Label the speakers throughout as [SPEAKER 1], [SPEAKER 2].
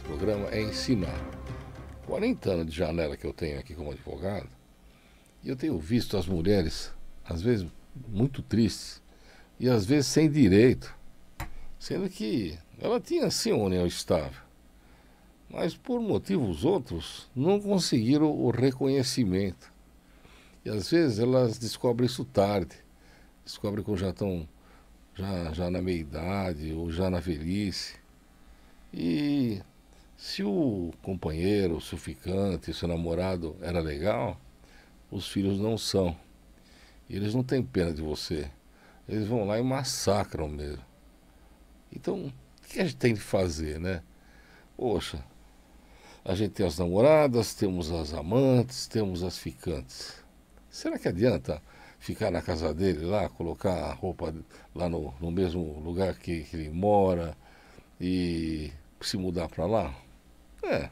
[SPEAKER 1] programa é ensinar. 40 anos de janela que eu tenho aqui como advogado, e eu tenho visto as mulheres, às vezes, muito tristes, e às vezes sem direito, sendo que ela tinha sim uma união estável, mas por motivos outros não conseguiram o reconhecimento. E às vezes elas descobrem isso tarde, descobrem que já estão já na meia-idade ou já na velhice. E se o companheiro, se o ficante, se o namorado era legal, os filhos não são. E eles não têm pena de você. Eles vão lá e massacram mesmo. Então, o que a gente tem de fazer, né? Poxa, a gente tem as namoradas, temos as amantes, temos as ficantes. Será que adianta ficar na casa dele lá, colocar a roupa lá no mesmo lugar que ele mora e se mudar para lá? É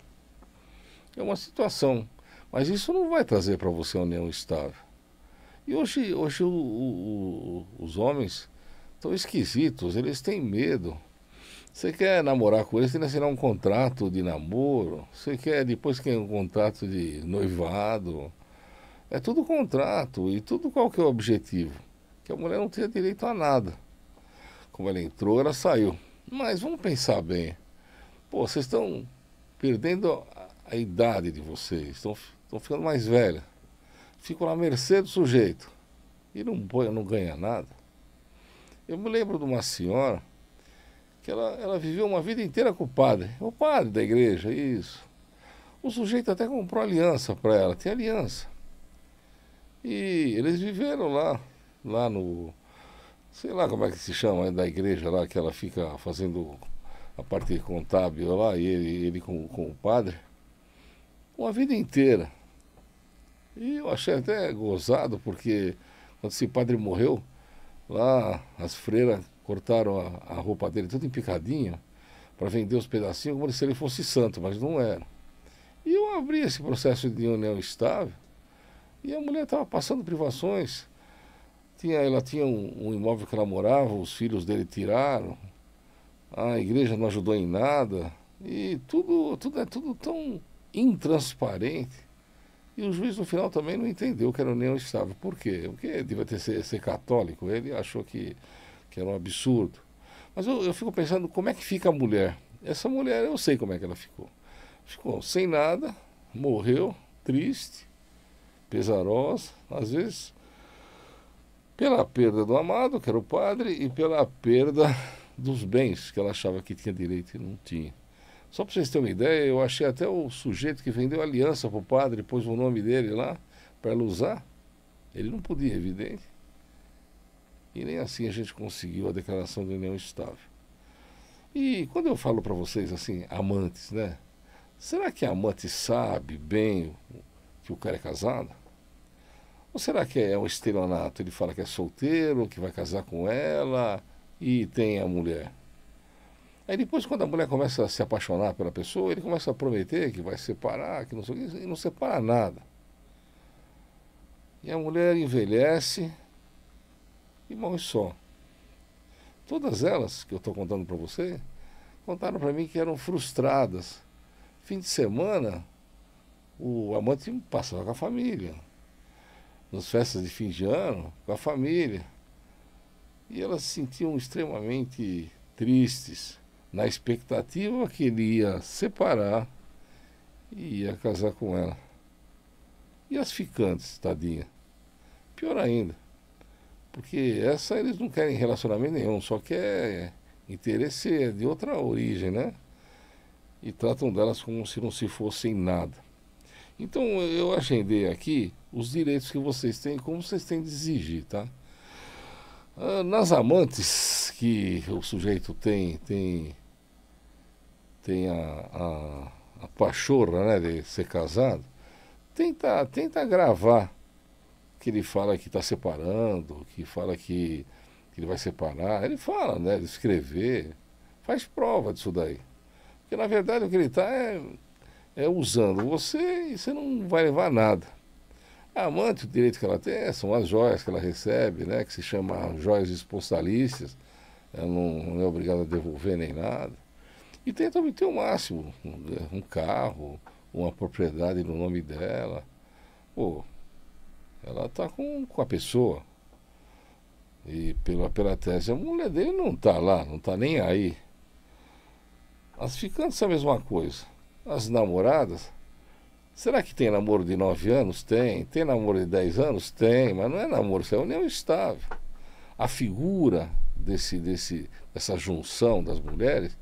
[SPEAKER 1] uma situação. Mas isso não vai trazer para você uma união estável. E hoje os homens estão esquisitos, eles têm medo. Você quer namorar com eles, tem que assinar um contrato de namoro. Você quer, depois quer um contrato de noivado. É tudo contrato e tudo qual que é o objetivo. Que a mulher não tenha direito a nada. Como ela entrou, ela saiu. Mas vamos pensar bem. Pô, vocês estão perdendo a idade de vocês, estão ficando mais velhos. Ficam à mercê do sujeito. E não ganha nada. Eu me lembro de uma senhora que ela viveu uma vida inteira com o padre da igreja, isso. O sujeito até comprou aliança para ela, tem aliança. E eles viveram lá no, sei lá como é que se chama, da igreja lá, que ela fica fazendo a parte contábil lá, e ele com o padre, uma vida inteira. E eu achei até gozado, porque quando esse padre morreu, lá as freiras cortaram a roupa dele tudo em picadinho, para vender os pedacinhos como se ele fosse santo, mas não era. E eu abri esse processo de união estável, e a mulher estava passando privações. Ela tinha um imóvel que ela morava, os filhos dele tiraram, a igreja não ajudou em nada, e tudo é tudo tão intransparente. E o juiz no final também não entendeu que era união estável. Por quê? Porque devia ser católico, ele achou que era um absurdo. Mas eu fico pensando como é que fica a mulher. Essa mulher, eu sei como é que ela ficou. Ficou sem nada, morreu, triste, pesarosa, às vezes pela perda do amado, que era o padre, e pela perda dos bens que ela achava que tinha direito e não tinha. Só para vocês terem uma ideia, eu achei até o sujeito que vendeu a aliança para o padre, pôs o nome dele lá para ela usar. Ele não podia, evidente. E nem assim a gente conseguiu a declaração de união estável. E quando eu falo para vocês assim, amantes, né? Será que a amante sabe bem que o cara é casado? Ou será que é um estelionato? Ele fala que é solteiro, que vai casar com ela e tem a mulher. Aí depois, quando a mulher começa a se apaixonar pela pessoa, ele começa a prometer que vai separar, que não sei o que, e não separa nada. E a mulher envelhece e morre só. Todas elas que eu estou contando para você, contaram para mim que eram frustradas. Fim de semana, o amante passava com a família. Nas festas de fim de ano, com a família. E elas se sentiam extremamente tristes, na expectativa que ele ia separar e ia casar com ela. E as ficantes, tadinha? Pior ainda, porque essa eles não querem relacionamento nenhum, só quer interesse de outra origem, né? E tratam delas como se não se fossem nada. Então eu agendei aqui os direitos que vocês têm, como vocês têm de exigir, tá? Nas amantes que o sujeito tem a pachorra, né, de ser casado, tenta gravar que ele fala que está separando, que fala que ele vai separar. Ele fala, né, de escrever, faz prova disso daí. Porque na verdade o que ele está é usando você e você não vai levar nada. A amante, o direito que ela tem são as joias que ela recebe, né, que se chama joias espostalícias. Ela não é obrigada a devolver nem nada. E tenta obter o máximo, um carro, uma propriedade no nome dela. Pô, ela tá com a pessoa. E pela tese, a mulher dele não tá lá, não tá nem aí. As ficantes é a mesma coisa. As namoradas, será que tem namoro de 9 anos? Tem. Tem namoro de 10 anos? Tem, mas não é namoro, isso é união estável. A figura dessa junção das mulheres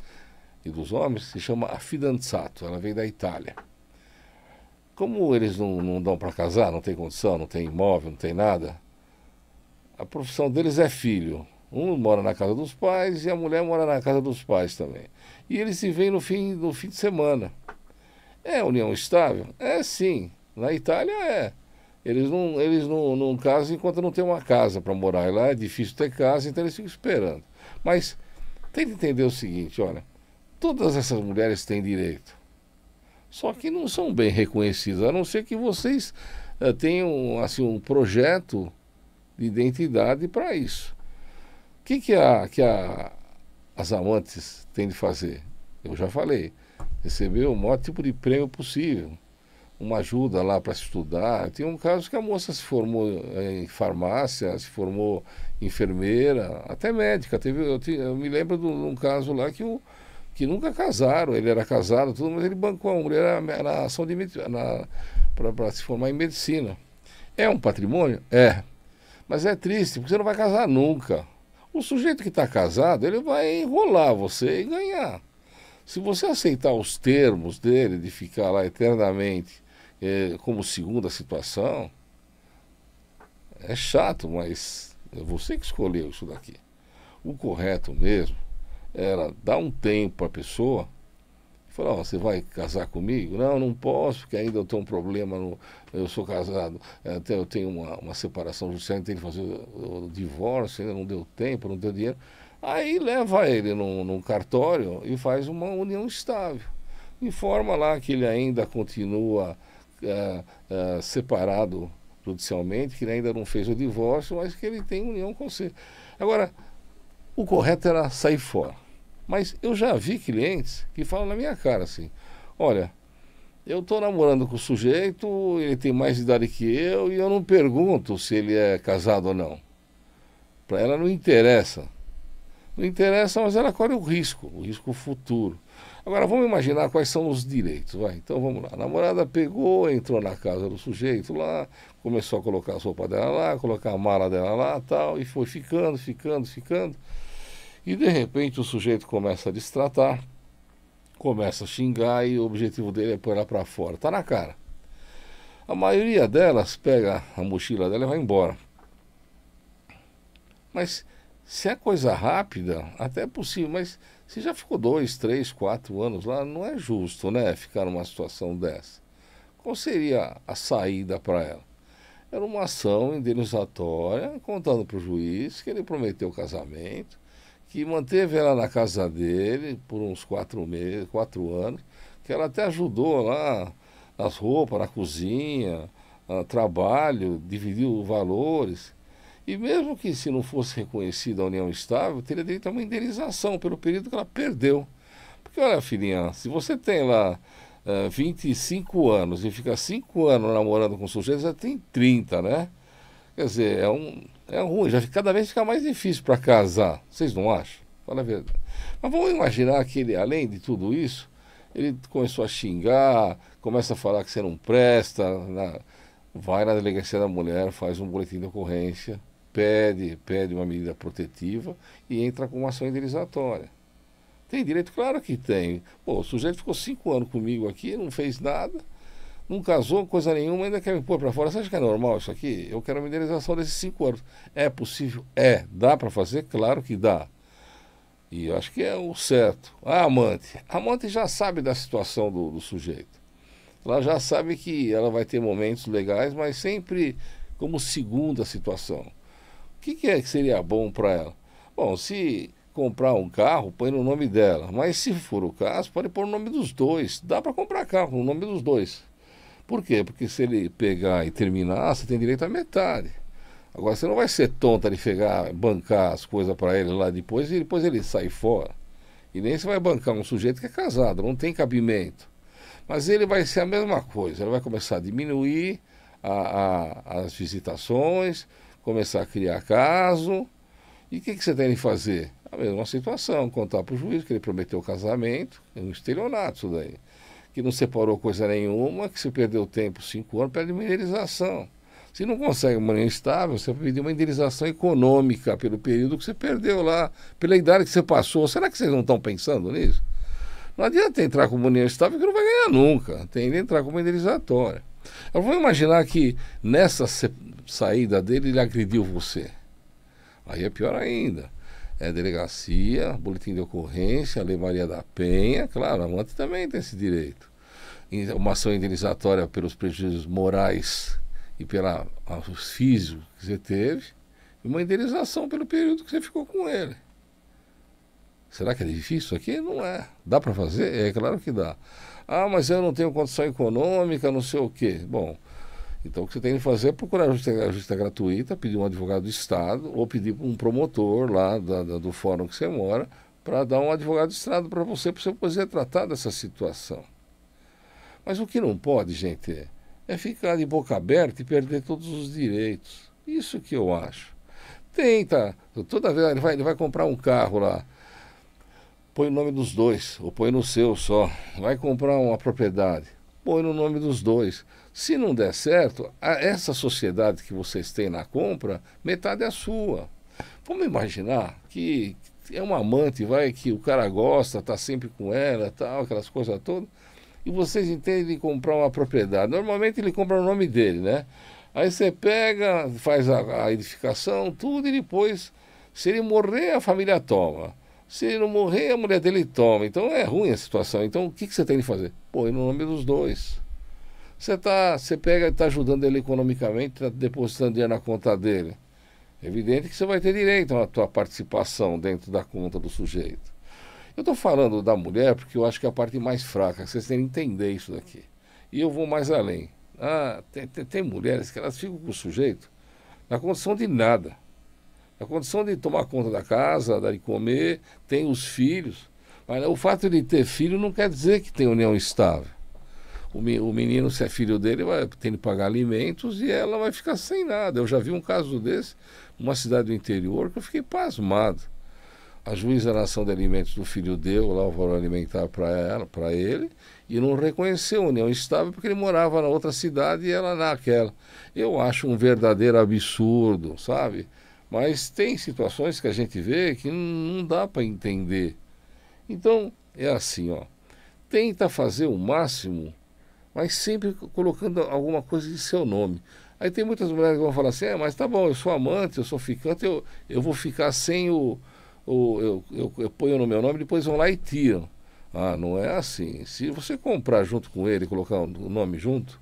[SPEAKER 1] e dos homens se chama affidanzato, ela vem da Itália. Como eles não dão para casar, não tem condição, não tem imóvel, não tem nada, a profissão deles é filho. Um mora na casa dos pais e a mulher mora na casa dos pais também. E eles se veem no fim de semana. É união estável? É sim. Na Itália é. Eles não casam enquanto não tem uma casa para morar. E lá é difícil ter casa, então eles ficam esperando. Mas tem que entender o seguinte, olha, todas essas mulheres têm direito. Só que não são bem reconhecidas, a não ser que vocês tenham assim, um projeto de identidade para isso. O que as amantes têm de fazer? Eu já falei, receber o maior tipo de prêmio possível, uma ajuda lá para estudar. Tem um caso que a moça se formou em farmácia, se formou enfermeira, até médica. Eu me lembro de um caso lá que nunca casaram, ele era casado, tudo, mas ele bancou a mulher na ação de para se formar em medicina. É um patrimônio? É. Mas é triste, porque você não vai casar nunca. O sujeito que está casado, ele vai enrolar você e ganhar. Se você aceitar os termos dele, de ficar lá eternamente como segunda situação, é chato, mas é você que escolheu isso daqui. O correto mesmo era dar um tempo para a pessoa e falar, ó, você vai casar comigo? Não, não posso, porque ainda eu tenho um problema, eu sou casado, até eu tenho uma separação judicial, tenho que fazer o divórcio, ainda não deu tempo, não deu dinheiro. Aí leva ele num cartório e faz uma união estável. Informa lá que ele ainda continua separado judicialmente, que ele ainda não fez o divórcio, mas que ele tem união com você. Agora, o correto era sair fora. Mas eu já vi clientes que falam na minha cara assim, olha, eu estou namorando com o sujeito, ele tem mais idade que eu e eu não pergunto se ele é casado ou não. Para ela não interessa. Não interessa, mas ela corre o risco futuro. Agora vamos imaginar quais são os direitos. Vai, então vamos lá. A namorada pegou, entrou na casa do sujeito lá, começou a colocar a roupa dela lá, colocar a mala dela lá tal, e foi ficando. E de repente o sujeito começa a destratar, começa a xingar e o objetivo dele é pôr ela para fora. Tá na cara. A maioria delas pega a mochila dela e vai embora. Mas se é coisa rápida, até é possível, mas se já ficou 2, 3, 4 anos lá, não é justo, né, ficar numa situação dessa. Qual seria a saída para ela? Era uma ação indenizatória, contando para o juiz que ele prometeu o casamento, que manteve ela na casa dele por uns 4 meses, 4 anos, que ela até ajudou lá nas roupas, na cozinha, no trabalho, dividiu valores. E mesmo que se não fosse reconhecida a união estável, teria direito a uma indenização pelo período que ela perdeu. Porque olha, filhinha, se você tem lá 25 anos e fica 5 anos namorando com o sujeito, já tem 30, né? Quer dizer, é ruim, cada vez fica mais difícil para casar. Vocês não acham? Fala a verdade. Mas vamos imaginar que ele, além de tudo isso, ele começou a xingar, começa a falar que você não presta, vai na delegacia da mulher, faz um boletim de ocorrência, pede uma medida protetiva e entra com uma ação indenizatória. Tem direito? Claro que tem. Pô, o sujeito ficou 5 anos comigo aqui, não fez nada, não casou, coisa nenhuma, ainda quer me pôr para fora. Você acha que é normal isso aqui? Eu quero uma indenização desses 5 anos. É possível? É. Dá para fazer? Claro que dá. E eu acho que é o certo. A amante. A amante já sabe da situação do sujeito. Ela já sabe que ela vai ter momentos legais, mas sempre como segunda situação. O que é que seria bom para ela? Bom, se comprar um carro, põe no nome dela. Mas se for o caso, pode pôr o nome dos dois. Dá para comprar carro no nome dos dois. Por quê? Porque se ele pegar e terminar, você tem direito à metade. Agora, você não vai ser tonta de bancar as coisas para ele lá depois e depois ele sai fora. E nem você vai bancar um sujeito que é casado, não tem cabimento. Mas ele vai ser a mesma coisa, ele vai começar a diminuir as visitações, começar a criar caso. E o que você tem que fazer? A mesma situação, contar para o juiz que ele prometeu o casamento, é um estelionato isso daí. Que não separou coisa nenhuma, que se perdeu tempo, 5 anos, pede uma indenização. Se não consegue uma união estável, você vai pedir uma indenização econômica pelo período que você perdeu lá, pela idade que você passou. Será que vocês não estão pensando nisso? Não adianta entrar com uma união estável que não vai ganhar nunca. Tem que entrar com uma indenizatória. Eu vou imaginar que nessa saída dele ele agrediu você. Aí é pior ainda. É delegacia, boletim de ocorrência, Lei Maria da Penha. Claro, a amante também tem esse direito. Uma ação indenizatória pelos prejuízos morais e pelos físicos que você teve. E uma indenização pelo período que você ficou com ele. Será que é difícil isso aqui? Não é. Dá para fazer? É claro que dá. Ah, mas eu não tenho condição econômica, não sei o quê. Bom, então o que você tem que fazer é procurar a justiça gratuita, pedir um advogado do Estado ou pedir para um promotor lá do fórum que você mora para dar um advogado do Estado para você poder tratar dessa situação. Mas o que não pode, gente, é ficar de boca aberta e perder todos os direitos. Isso que eu acho. Tenta, toda vez ele vai comprar um carro lá. Põe o nome dos dois, ou põe no seu só. Vai comprar uma propriedade, põe no nome dos dois. Se não der certo, essa sociedade que vocês têm na compra, metade é sua. Vamos imaginar que é uma amante, que o cara gosta, está sempre com ela, tal, aquelas coisas todas, e vocês entendem comprar uma propriedade. Normalmente ele compra no nome dele, né? Aí você pega, faz a edificação, tudo, e depois, se ele morrer, a família toma. Se ele não morrer, a mulher dele toma. Então é ruim a situação. Então o que você tem que fazer? Põe no nome dos dois. Você pega e está ajudando ele economicamente, está depositando dinheiro na conta dele. É evidente que você vai ter direito à tua participação dentro da conta do sujeito. Eu estou falando da mulher porque eu acho que é a parte mais fraca. Vocês têm que entender isso daqui. E eu vou mais além. Tem mulheres que elas ficam com o sujeito na condição de nada. A condição de tomar conta da casa, de comer, tem os filhos. Mas o fato de ter filho não quer dizer que tem união estável. O menino, se é filho dele, vai ter que pagar alimentos e ela vai ficar sem nada. Eu já vi um caso desse, numa cidade do interior, que eu fiquei pasmado. A juíza da ação de alimentos do filho deu lá o valor alimentar para ele, e não reconheceu a união estável porque ele morava na outra cidade e ela naquela. Eu acho um verdadeiro absurdo, sabe? Mas tem situações que a gente vê que não dá para entender. Então, é assim, ó. Tenta fazer o máximo, mas sempre colocando alguma coisa de seu nome. Aí tem muitas mulheres que vão falar assim, mas tá bom, eu sou amante, eu sou ficante, eu vou ficar sem eu ponho no meu nome, depois vão lá e tiram. Ah, não é assim. Se você comprar junto com ele, colocar o nome junto,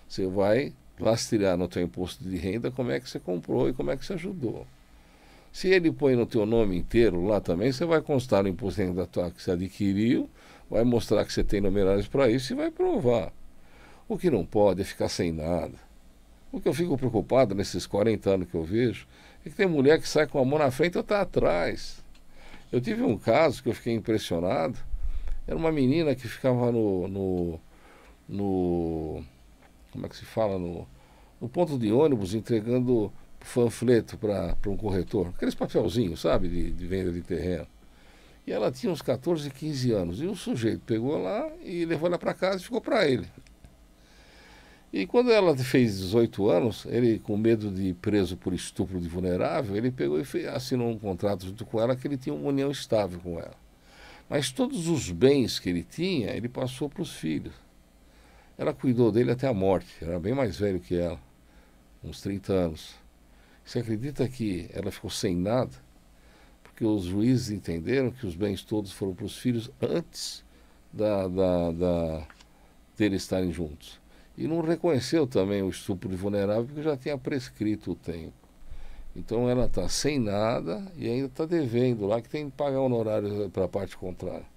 [SPEAKER 1] você vai lastrear no teu imposto de renda como é que você comprou e como é que você ajudou. Se ele põe no teu nome inteiro lá também, você vai constar no imposto de renda que você adquiriu, vai mostrar que você tem numerários para isso e vai provar. O que não pode é ficar sem nada. O que eu fico preocupado nesses 40 anos que eu vejo é que tem mulher que sai com a mão na frente e outra atrás. Eu tive um caso que eu fiquei impressionado. Era uma menina que ficava no como é que se fala? No ponto de ônibus entregando panfleto para um corretor. Aqueles papelzinhos, sabe? De venda de terreno. E ela tinha uns 14, 15 anos. E o sujeito pegou lá e levou ela para casa e ficou para ele. E quando ela fez 18 anos, ele, com medo de ir preso por estupro de vulnerável, ele pegou e assinou um contrato junto com ela que ele tinha uma união estável com ela. Mas todos os bens que ele tinha, ele passou para os filhos. Ela cuidou dele até a morte, era bem mais velho que ela, uns 30 anos. Você acredita que ela ficou sem nada? Porque os juízes entenderam que os bens todos foram para os filhos antes deles estarem juntos. E não reconheceu também o estupro de vulnerável porque já tinha prescrito o tempo. Então ela está sem nada e ainda está devendo lá que tem que pagar honorários para a parte contrária.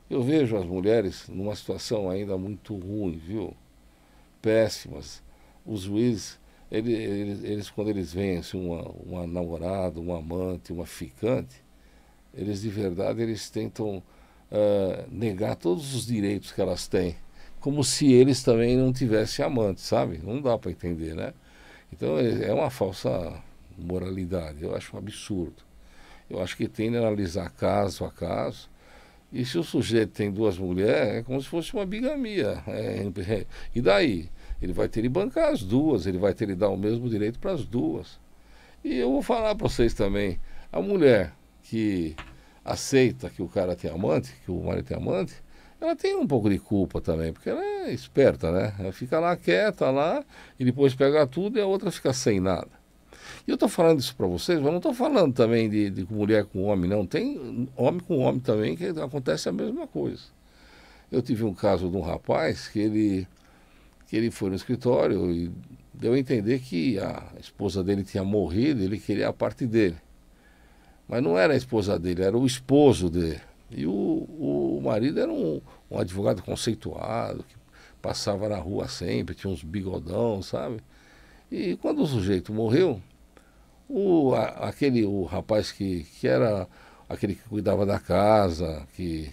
[SPEAKER 1] Eu vejo as mulheres numa situação ainda muito ruim, viu? Péssimas. Os juízes, eles quando eles veem assim, uma namorada, uma amante, uma ficante, eles de verdade, eles tentam negar todos os direitos que elas têm, como se eles também não tivessem amantes, sabe? Não dá para entender, né? Então é uma falsa moralidade, eu acho um absurdo. Eu acho que tem que analisar caso a caso. E se o sujeito tem duas mulheres, é como se fosse uma bigamia. E daí? Ele vai ter que bancar as duas, ele vai ter que dar o mesmo direito para as duas. E eu vou falar para vocês também, a mulher que aceita que o cara tem amante, que o marido tem amante, ela tem um pouco de culpa também, porque ela é esperta, né? Ela fica lá quieta lá, e depois pega tudo e a outra fica sem nada. E eu estou falando isso para vocês, mas não estou falando também de mulher com homem, não. Tem homem com homem também que acontece a mesma coisa. Eu tive um caso de um rapaz que ele foi no escritório e deu a entender que a esposa dele tinha morrido, ele queria a parte dele. Mas não era a esposa dele, era o esposo dele. E o marido era um advogado conceituado, que passava na rua sempre, tinha uns bigodão, sabe? E quando o sujeito morreu, o rapaz que era aquele que cuidava da casa, que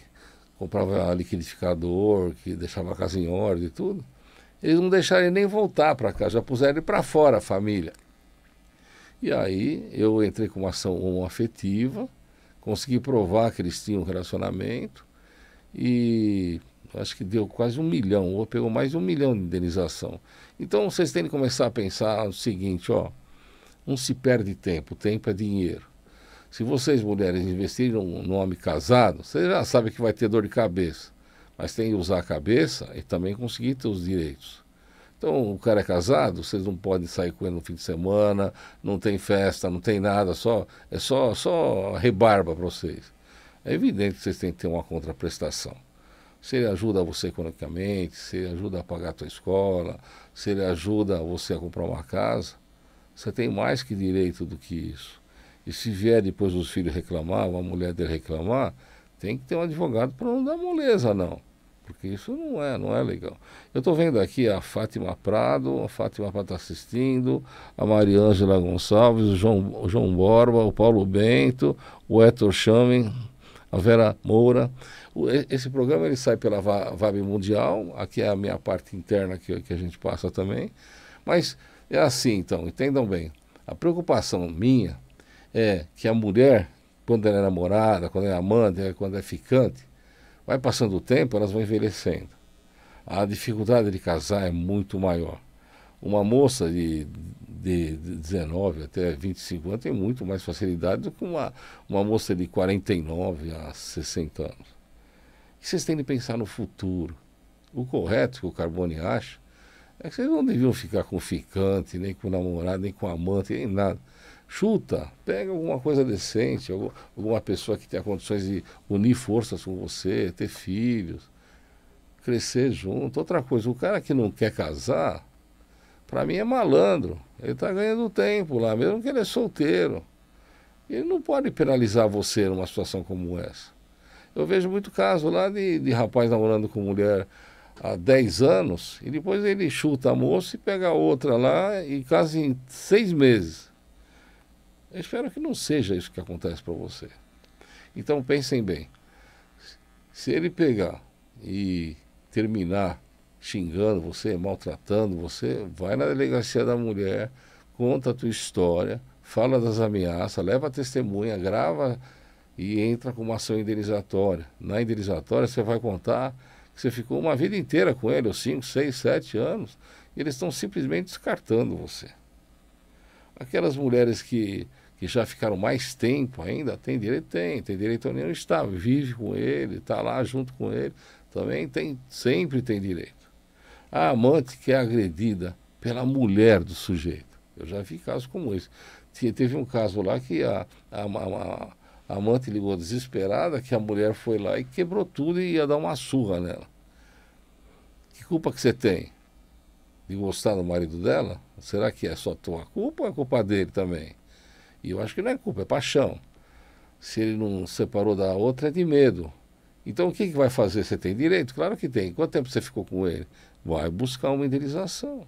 [SPEAKER 1] comprava liquidificador, que deixava a casa em ordem e tudo, eles não deixaram ele nem voltar para casa, já puseram ele para fora, a família. E aí eu entrei com uma ação afetiva, consegui provar que eles tinham um relacionamento e acho que deu quase 1 milhão, ou pegou mais de 1 milhão de indenização. Então vocês têm que começar a pensar o seguinte, ó, não se perde tempo, tempo é dinheiro. Se vocês mulheres investirem num homem casado, vocês já sabem que vai ter dor de cabeça, mas tem que usar a cabeça e também conseguir ter os direitos. Então, o cara é casado, vocês não podem sair com ele no fim de semana, não tem festa, não tem nada, é só rebarba para vocês. É evidente que vocês têm que ter uma contraprestação. Se ele ajuda você economicamente, se ele ajuda a pagar a tua escola, se ele ajuda você a comprar uma casa, você tem mais que direito do que isso. E se vier depois os filhos reclamar, ou a mulher dele reclamar, tem que ter um advogado para não dar moleza, não. Porque isso não é legal. Eu estou vendo aqui a Fátima Prado está assistindo, a Mariângela Gonçalves, o João Borba, o Paulo Bento, o Héctor Chamen, a Vera Moura. Esse programa ele sai pela VAB Mundial, aqui é a minha parte interna que a gente passa também. Mas é assim, então, entendam bem. A preocupação minha é que a mulher, quando ela é namorada, quando é amante, quando é ficante, vai passando o tempo, elas vão envelhecendo. A dificuldade de casar é muito maior. Uma moça de 19 até 25 anos tem muito mais facilidade do que uma moça de 49 a 60 anos. E vocês têm de pensar no futuro. O correto que o Carbone acha é que vocês não deviam ficar com ficante, nem com namorado, nem com amante, nem nada. Chuta, pega alguma coisa decente, alguma pessoa que tenha condições de unir forças com você, ter filhos, crescer junto. Outra coisa, o cara que não quer casar, para mim é malandro. Ele está ganhando tempo lá, mesmo que ele é solteiro. Ele não pode penalizar você numa situação como essa. Eu vejo muito caso lá de rapaz namorando com mulher há 10 anos, e depois ele chuta a moça e pega outra lá e casa em 6 meses. Eu espero que não seja isso que acontece para você. Então pensem bem, se ele pegar e terminar xingando você, maltratando você, vai na delegacia da mulher, conta a tua história, fala das ameaças, leva a testemunha, grava e entra com uma ação indenizatória. Na indenizatória você vai contar que você ficou uma vida inteira com ele, ou 5, 6, 7 anos, e eles estão simplesmente descartando você. Aquelas mulheres que já ficaram mais tempo ainda, tem direito? Tem direito a união estável, vive com ele, está lá junto com ele, também sempre tem direito. A amante que é agredida pela mulher do sujeito. Eu já vi casos como esse. Teve um caso lá que a amante ligou desesperada, que a mulher foi lá e quebrou tudo e ia dar uma surra nela. Que culpa que você tem de gostar do marido dela? Será que é só tua culpa ou é culpa dele também? E eu acho que não é culpa, é paixão. Se ele não separou da outra, é de medo. Então o que vai fazer? Você tem direito? Claro que tem. Quanto tempo você ficou com ele? Vai buscar uma indenização.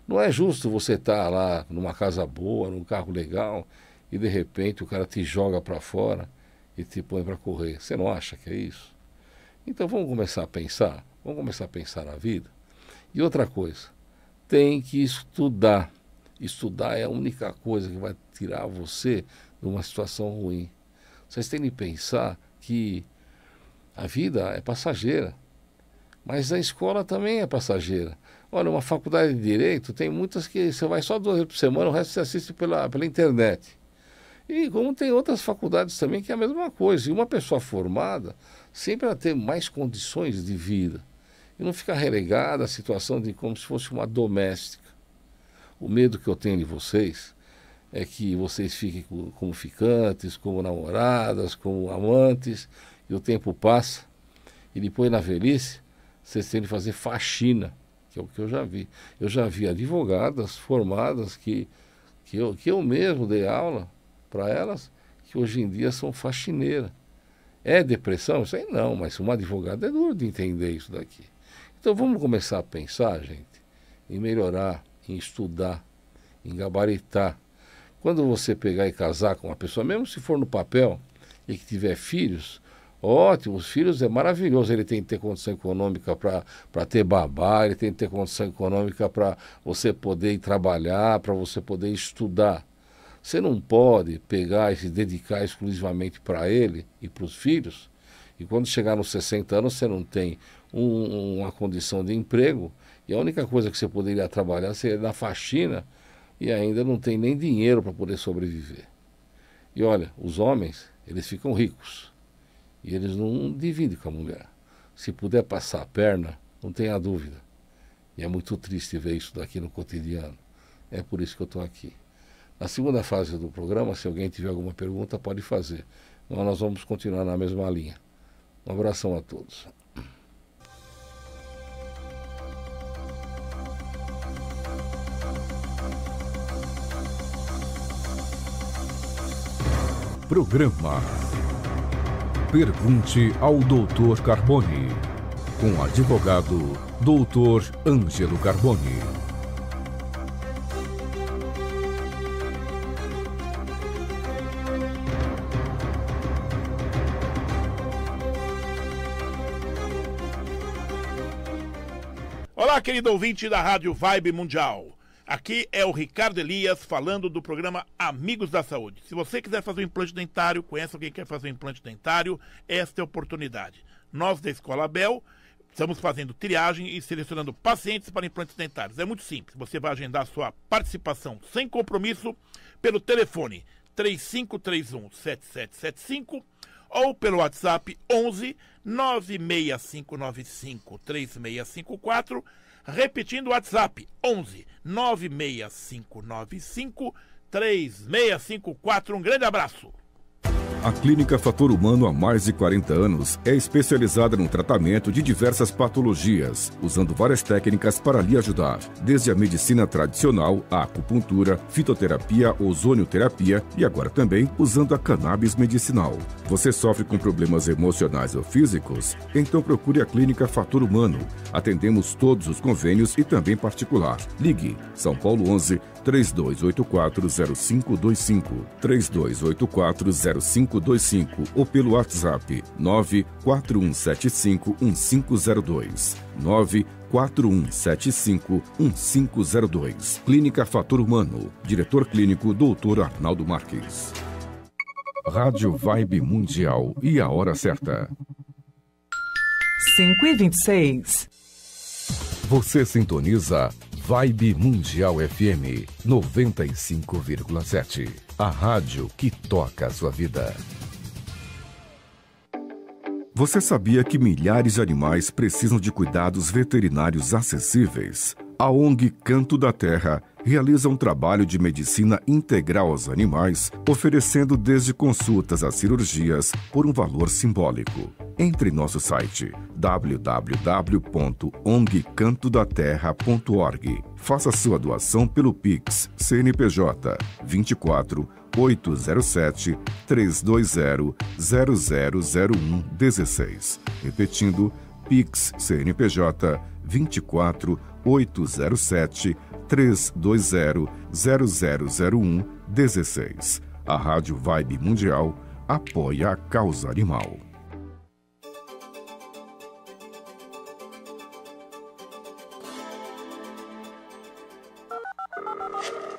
[SPEAKER 1] Não é justo você estar lá numa casa boa, num carro legal, e de repente o cara te joga para fora e te põe para correr. Você não acha que é isso? Então vamos começar a pensar na vida. E outra coisa, tem que estudar. Estudar é a única coisa que vai tirar você de uma situação ruim. Vocês têm que pensar que a vida é passageira, mas a escola também é passageira. Olha, uma faculdade de Direito, tem muitas que você vai só 2 vezes por semana, o resto você assiste pela internet. E como tem outras faculdades também que é a mesma coisa. E uma pessoa formada sempre vai ter mais condições de vida. E não ficar relegada à situação de como se fosse uma doméstica. O medo que eu tenho de vocês é que vocês fiquem como ficantes, como namoradas, como amantes, e o tempo passa, e depois na velhice, vocês têm de fazer faxina, que é o que eu já vi. Eu já vi advogadas formadas que eu mesmo dei aula para elas, que hoje em dia são faxineiras. É depressão? Isso aí não, mas uma advogada é duro de entender isso daqui. Então vamos começar a pensar, gente, em melhorar, em estudar, em gabaritar. Quando você pegar e casar com uma pessoa, mesmo se for no papel e que tiver filhos, ótimo, os filhos é maravilhoso. Ele tem que ter condição econômica para ter babá, ele tem que ter condição econômica para você poder ir trabalhar, para você poder estudar. Você não pode pegar e se dedicar exclusivamente para ele e para os filhos, e quando chegar nos 60 anos você não tem uma condição de emprego, e a única coisa que você poderia trabalhar seria na faxina, e ainda não tem nem dinheiro para poder sobreviver. E olha, os homens, eles ficam ricos, e eles não dividem com a mulher. Se puder passar a perna, não tenha dúvida. E é muito triste ver isso daqui no cotidiano. É por isso que eu estou aqui. Na segunda fase do programa, se alguém tiver alguma pergunta, pode fazer. Então, nós vamos continuar na mesma linha. Um abração a todos.
[SPEAKER 2] Programa Pergunte ao Dr. Carboni, com o advogado Dr. Ângelo Carboni.
[SPEAKER 3] Olá, querido ouvinte da Rádio Vibe Mundial. Aqui é o Ricardo Elias falando do programa Amigos da Saúde. Se você quiser fazer um implante dentário, conhece alguém que quer fazer um implante dentário, esta é a oportunidade. Nós da Escola Abel estamos fazendo triagem e selecionando pacientes para implantes dentários. É muito simples. Você vai agendar sua participação sem compromisso pelo telefone 3531-7775 ou pelo WhatsApp 11 96595 3654. Repetindo o WhatsApp, 11 96595 3654. Um grande abraço.
[SPEAKER 2] A Clínica Fator Humano há mais de 40 anos é especializada no tratamento de diversas patologias, usando várias técnicas para lhe ajudar, desde a medicina tradicional, a acupuntura, fitoterapia, ozonioterapia e agora também usando a cannabis medicinal. Você sofre com problemas emocionais ou físicos? Então procure a Clínica Fator Humano. Atendemos todos os convênios e também particular. Ligue São Paulo 11 3284-0525, 3284-0525 ou pelo WhatsApp 94175-1502, 94175-1502. Clínica Fator Humano, diretor clínico Dr. Arnaldo Marques. Rádio Vibe Mundial e a hora certa.
[SPEAKER 4] 5h26.
[SPEAKER 2] Você sintoniza Vibe Mundial FM 95,7. A rádio que toca a sua vida. Você sabia que milhares de animais precisam de cuidados veterinários acessíveis? A ONG Canto da Terra realiza um trabalho de medicina integral aos animais, oferecendo desde consultas a cirurgias por um valor simbólico. Entre em nosso site www.ongcantodaterra.org. Faça sua doação pelo Pix CNPJ 24 807 320 0001 16. Repetindo, Pix CNPJ 24 807 320 0001 16. A Rádio Vibe Mundial apoia a causa animal.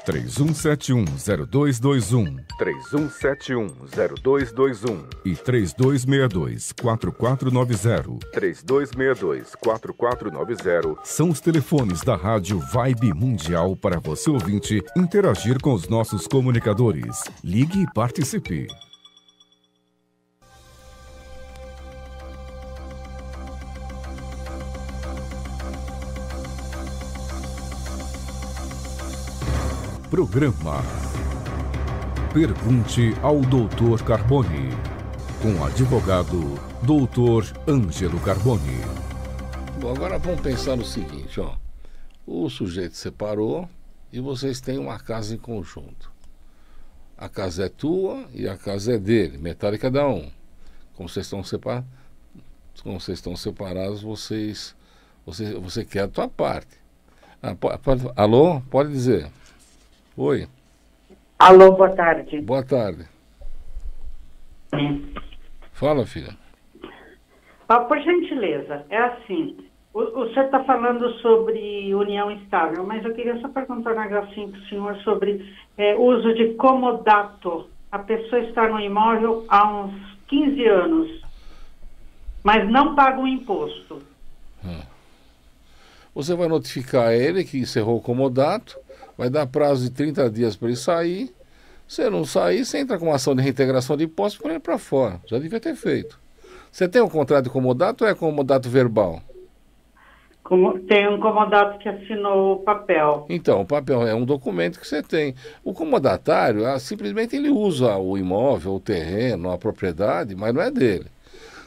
[SPEAKER 2] Três 31710221
[SPEAKER 4] 31710221
[SPEAKER 2] e 3262-4490
[SPEAKER 4] 3262-4490
[SPEAKER 2] são os telefones da Rádio Vibe Mundial para você ouvinte interagir com os nossos comunicadores. Ligue e participe. Programa Pergunte ao Dr. Carboni, com o advogado Dr. Ângelo Carboni.
[SPEAKER 1] Bom, agora vamos pensar no seguinte, ó. O sujeito separou e vocês têm uma casa em conjunto. A casa é tua e a casa é dele, metade cada um. Como vocês estão separados, você quer a tua parte. Alô? Pode dizer. Oi.
[SPEAKER 5] Alô, boa tarde.
[SPEAKER 1] Boa tarde. Fala, filha.
[SPEAKER 5] Por gentileza, é assim, o senhor está falando sobre união estável, mas eu queria só perguntar um negocinho para o senhor sobre uso de comodato. A pessoa está no imóvel há uns 15 anos, mas não paga o imposto.
[SPEAKER 1] Você vai notificar ele que encerrou o comodato, vai dar prazo de 30 dias para ele sair. Se não sair, você entra com uma ação de reintegração de impostos e põe ele para fora. Já devia ter feito. Você tem um contrato de comodato ou é comodato verbal?
[SPEAKER 5] Tem um comodato que assinou o papel.
[SPEAKER 1] Então, o papel é um documento que você tem. O comodatário, simplesmente ele usa o imóvel, o terreno, a propriedade, mas não é dele.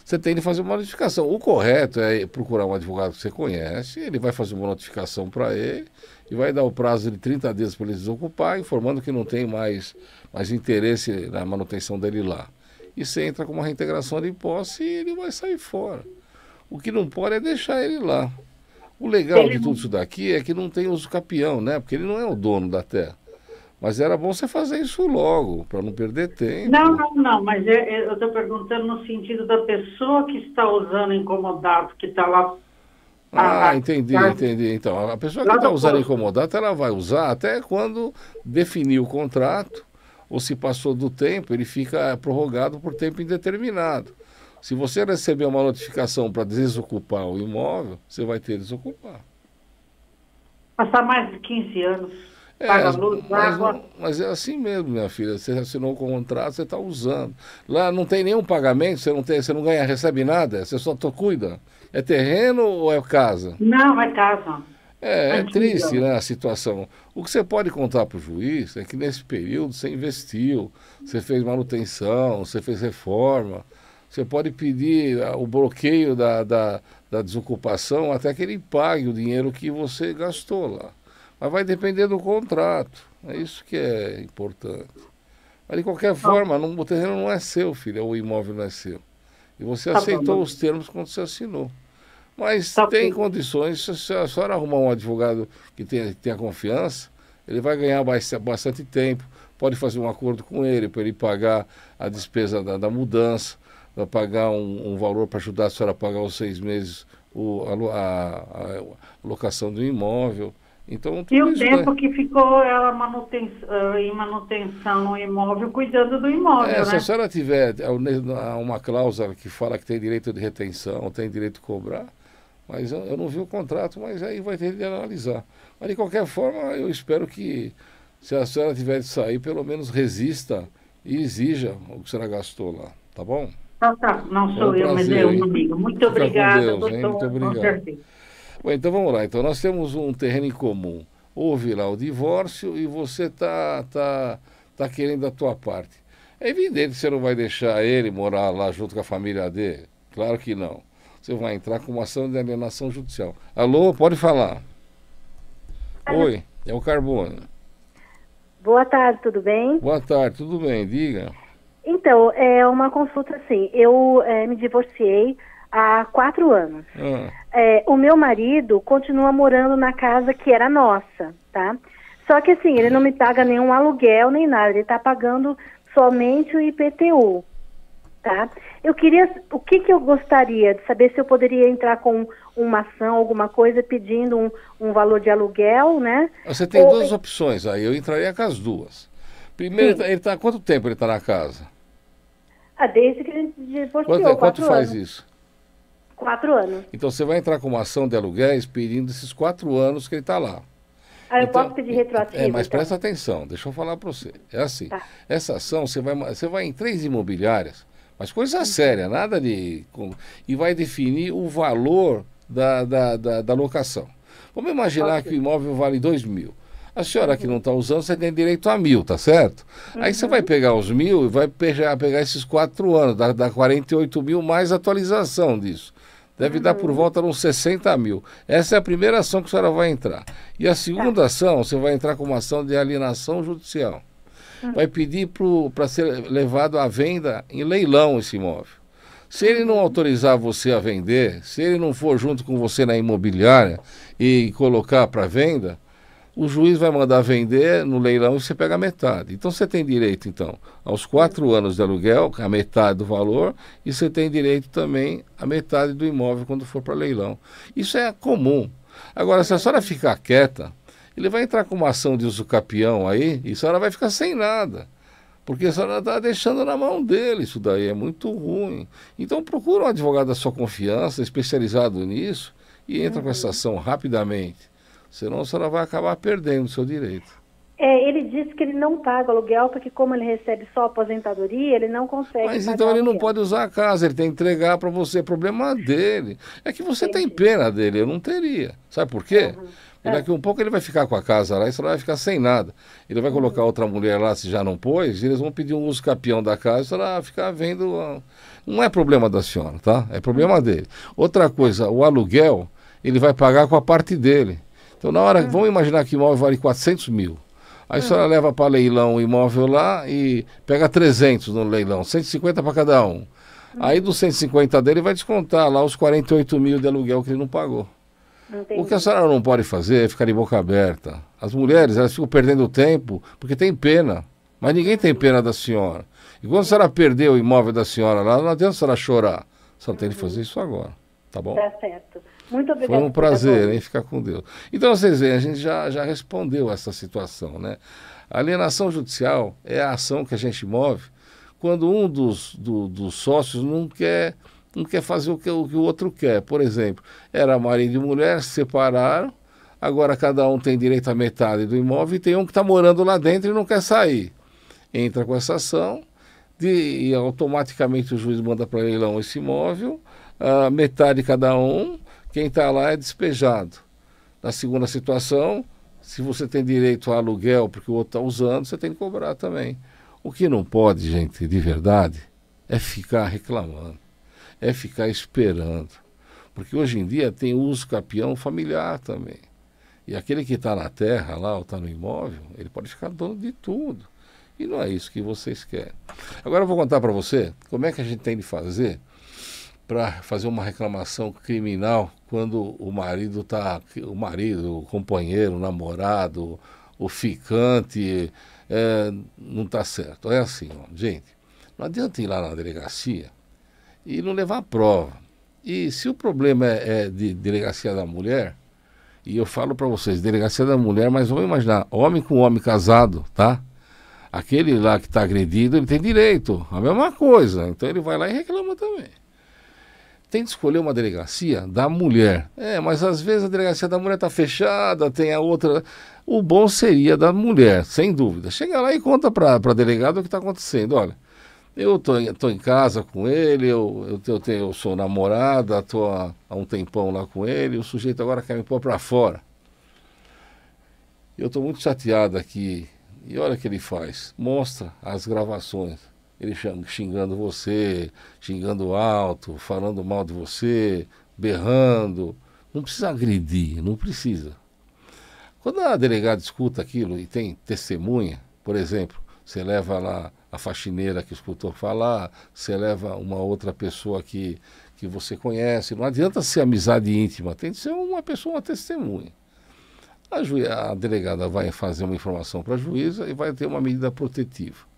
[SPEAKER 1] Você tem de fazer uma notificação. O correto é procurar um advogado que você conhece, ele vai fazer uma notificação para ele e vai dar o prazo de 30 dias para ele desocupar, informando que não tem mais interesse na manutenção dele lá. E você entra com uma reintegração de posse e ele vai sair fora. O que não pode é deixar ele lá. O legal de tudo isso daqui é que não tem uso capião, né? Porque ele não é o dono da terra. Mas era bom você fazer isso logo, para não perder tempo.
[SPEAKER 5] Não, mas eu estou perguntando no sentido da pessoa que está usando incomodato, que está lá...
[SPEAKER 1] Entendi. Então, a pessoa que está usando incomodato, ela vai usar até quando definir o contrato, ou se passou do tempo, ele fica prorrogado por tempo indeterminado. Se você receber uma notificação para desocupar o imóvel, você vai ter que desocupar.
[SPEAKER 5] Passar mais de 15 anos... Paga luz,
[SPEAKER 1] mas é assim mesmo, minha filha. Você assinou o contrato, você está usando. Lá não tem nenhum pagamento, você não recebe nada, você só cuida. É terreno ou é casa?
[SPEAKER 5] Não, é casa.
[SPEAKER 1] É triste, né, a situação. O que você pode contar para o juiz é que nesse período você investiu, você fez manutenção, você fez reforma. Você pode pedir o bloqueio da desocupação até que ele pague o dinheiro que você gastou lá. Mas vai depender do contrato. É isso que é importante. Mas de qualquer forma, o terreno não é seu, filho, o imóvel não é seu. E você aceitou os termos quando você assinou. Mas tem condições, se a senhora arrumar um advogado que tenha confiança, ele vai ganhar bastante tempo, pode fazer um acordo com ele, para ele pagar a despesa da mudança, vai pagar um valor para ajudar a senhora a pagar os 6 meses a locação do imóvel. Então,
[SPEAKER 5] e o tempo que ficou ela em manutenção no imóvel, cuidando do imóvel, né?
[SPEAKER 1] Se a senhora tiver uma cláusula que fala que tem direito de retenção, tem direito de cobrar, mas eu não vi o contrato, mas aí vai ter de analisar. Mas de qualquer forma, eu espero que, se a senhora tiver de sair, pelo menos resista e exija o que a senhora gastou lá, tá bom?
[SPEAKER 5] Tá. Não sou eu, mas é um amigo. Muito obrigada, doutor.
[SPEAKER 1] Muito obrigado. Bom, então vamos lá. Então nós temos um terreno em comum. Houve lá o divórcio e você tá querendo a tua parte. É evidente que você não vai deixar ele morar lá junto com a família dele. Claro que não. Você vai entrar com uma ação de alienação judicial. Alô, pode falar. Oi, é o Carboni.
[SPEAKER 6] Boa tarde, tudo bem?
[SPEAKER 1] Boa tarde, tudo bem, diga.
[SPEAKER 6] Então, é uma consulta assim, eu me divorciei há 4 anos. O meu marido continua morando na casa que era nossa, tá? Só que assim, ele não me paga nenhum aluguel nem nada, ele está pagando somente o IPTU. Tá? O que eu gostaria de saber, se eu poderia entrar com uma ação, alguma coisa, pedindo um valor de aluguel, né?
[SPEAKER 1] Você tem duas opções aí, eu entraria com as duas. Primeiro, quanto tempo ele está na casa?
[SPEAKER 6] Desde que a gente divorciou,
[SPEAKER 1] Quanto faz isso?
[SPEAKER 6] 4 anos.
[SPEAKER 1] Então você vai entrar com uma ação de aluguéis pedindo esses 4 anos que ele está lá.
[SPEAKER 6] Eu posso pedir retroativo?
[SPEAKER 1] Mas
[SPEAKER 6] então?
[SPEAKER 1] presta atenção, deixa eu falar para você. É assim,
[SPEAKER 6] Tá.
[SPEAKER 1] essa ação, você vai em 3 imobiliárias, mas coisa séria, nada de... E vai definir o valor da locação. Vamos imaginar que o imóvel vale 2.000. A senhora que não está usando, você tem direito a 1.000, tá certo? Aí você vai pegar os 1.000 e vai pegar esses 4 anos, dá 48 mil mais atualização disso. Deve dar por volta de uns 60 mil. Essa é a primeira ação que a senhora vai entrar. E a segunda ação, você vai entrar com uma ação de alienação judicial. Vai pedir para ser levado à venda em leilão esse imóvel. Se ele não autorizar você a vender, se ele não for junto com você na imobiliária e colocar para venda, o juiz vai mandar vender no leilão e você pega a metade. Então você tem direito, então, aos 4 anos de aluguel, a metade do valor, e você tem direito também à metade do imóvel quando for para leilão. Isso é comum. Agora, se a senhora ficar quieta, ele vai entrar com uma ação de usucapião aí, e a senhora vai ficar sem nada. Porque a senhora está deixando na mão dele, isso daí é muito ruim. Então procura um advogado da sua confiança, especializado nisso, e entra com essa ação rapidamente. Senão a senhora vai acabar perdendo o seu direito.
[SPEAKER 6] Ele disse que ele não paga aluguel, porque como ele recebe só aposentadoria, ele não consegue
[SPEAKER 1] Mas
[SPEAKER 6] pagar
[SPEAKER 1] então ele não
[SPEAKER 6] aluguel.
[SPEAKER 1] pode usar a casa, ele tem que entregar para você. Problema dele. É que você tem pena dele, eu não teria. Sabe por quê? Porque daqui a um pouco ele vai ficar com a casa lá e você vai ficar sem nada. Ele vai colocar outra mulher lá, se já não pôs, e eles vão pedir um uso capião da casa e você vai ficar vendo... Não é problema da senhora, tá? É problema dele. Outra coisa, o aluguel, ele vai pagar com a parte dele. Então, na hora, vamos imaginar que o imóvel vale 400 mil. Aí a senhora leva para leilão o imóvel lá e pega 300 no leilão, 150 para cada um. Aí dos 150 dele vai descontar lá os 48 mil de aluguel que ele não pagou.
[SPEAKER 6] Entendi.
[SPEAKER 1] O que a senhora não pode fazer é ficar de boca aberta. As mulheres, elas ficam perdendo tempo porque tem pena. Mas ninguém tem pena da senhora. E quando a senhora perder o imóvel da senhora lá, não adianta a senhora chorar. Só tem que fazer isso agora, tá bom?
[SPEAKER 6] Tá certo. Muito obrigada.
[SPEAKER 1] Foi um prazer, hein? Ficar com Deus. Então, vocês veem, a gente já respondeu essa situação, né? A alienação judicial é a ação que a gente move quando um dos sócios não quer fazer o que o outro quer. Por exemplo, era marido e mulher, se separaram, agora cada um tem direito à metade do imóvel e tem um que está morando lá dentro e não quer sair. Entra com essa ação e automaticamente o juiz manda para leilão esse imóvel, a metade de cada um. Quem está lá é despejado. Na segunda situação, se você tem direito a aluguel porque o outro está usando, você tem que cobrar também. O que não pode, gente, de verdade, é ficar reclamando, é ficar esperando. Porque hoje em dia tem uso capião familiar também. E aquele que está na terra lá ou está no imóvel, ele pode ficar dono de tudo. E não é isso que vocês querem. Agora eu vou contar para você como é que a gente tem de fazer para fazer uma reclamação criminal quando o marido, o companheiro, o namorado, o ficante não está certo. É assim, ó, gente, não adianta ir lá na delegacia e não levar a prova. E se o problema é de delegacia da mulher, e eu falo para vocês, delegacia da mulher, mas vamos imaginar, homem com homem casado, tá? Aquele lá que está agredido, ele tem direito, a mesma coisa, então ele vai lá e reclama também. Tem de escolher uma delegacia da mulher. Mas às vezes a delegacia da mulher está fechada, tem a outra. O bom seria da mulher, sem dúvida. Chega lá e conta para a delegada o que está acontecendo. Olha, eu tô em casa com ele, eu sou namorada, estou há um tempão lá com ele, o sujeito agora quer me pôr para fora. Eu estou muito chateado aqui. E olha o que ele faz. Mostra as gravações. Ele xingando você, xingando alto, falando mal de você, berrando. Não precisa agredir, não precisa. Quando a delegada escuta aquilo e tem testemunha, por exemplo, você leva lá a faxineira que escutou falar, você leva uma outra pessoa que você conhece, não adianta ser amizade íntima, tem que ser uma pessoa, uma testemunha. A delegada vai fazer uma informação para a juíza e vai ter uma medida protetiva.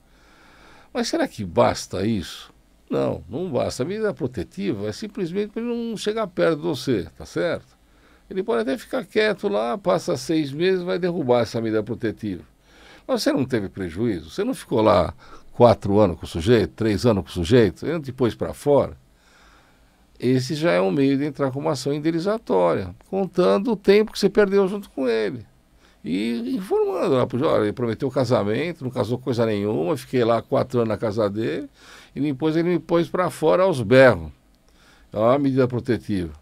[SPEAKER 1] Mas será que basta isso? Não, não basta. A medida protetiva é simplesmente para ele não chegar perto de você, tá certo? Ele pode até ficar quieto lá, passa 6 meses, vai derrubar essa medida protetiva. Mas você não teve prejuízo? Você não ficou lá 4 anos com o sujeito, 3 anos com o sujeito, ele depois para fora? Esse já é um meio de entrar com uma ação indenizatória, contando o tempo que você perdeu junto com ele. E informando lá, olha, ele prometeu casamento, não casou coisa nenhuma, fiquei lá 4 anos na casa dele, e depois ele me pôs para fora aos berros. É uma medida protetiva.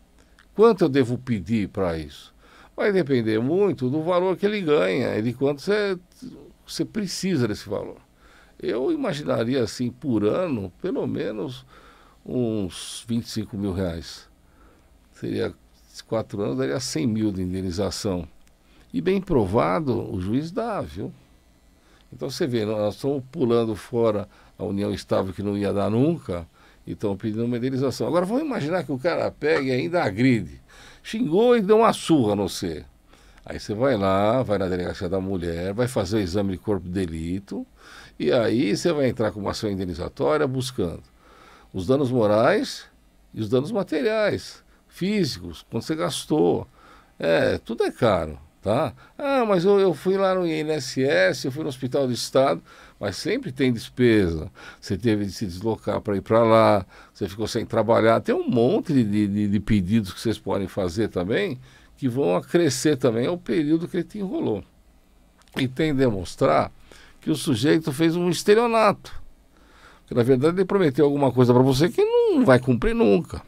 [SPEAKER 1] Quanto eu devo pedir para isso? Vai depender muito do valor que ele ganha e de quanto você precisa desse valor. Eu imaginaria assim, por ano, pelo menos uns 25 mil reais. Seria 4 anos, daria 100 mil de indenização. E bem provado, o juiz dá, viu? Então você vê, nós estamos pulando fora a união estável que não ia dar nunca e estão pedindo uma indenização. Agora vamos imaginar que o cara pega e ainda agride. Xingou e deu uma surra no você. Aí você vai lá, vai na delegacia da mulher, vai fazer o exame de corpo de delito e aí você vai entrar com uma ação indenizatória buscando os danos morais e os danos materiais, físicos, quanto você gastou. Tudo é caro, tá? Ah, mas eu fui lá no INSS, eu fui no Hospital do Estado, mas sempre tem despesa. Você teve de se deslocar para ir para lá, você ficou sem trabalhar. Tem um monte de pedidos que vocês podem fazer também, que vão acrescer também ao período que ele te enrolou. E tem de demonstrar que o sujeito fez um estelionato. Porque, na verdade, ele prometeu alguma coisa para você que não vai cumprir nunca.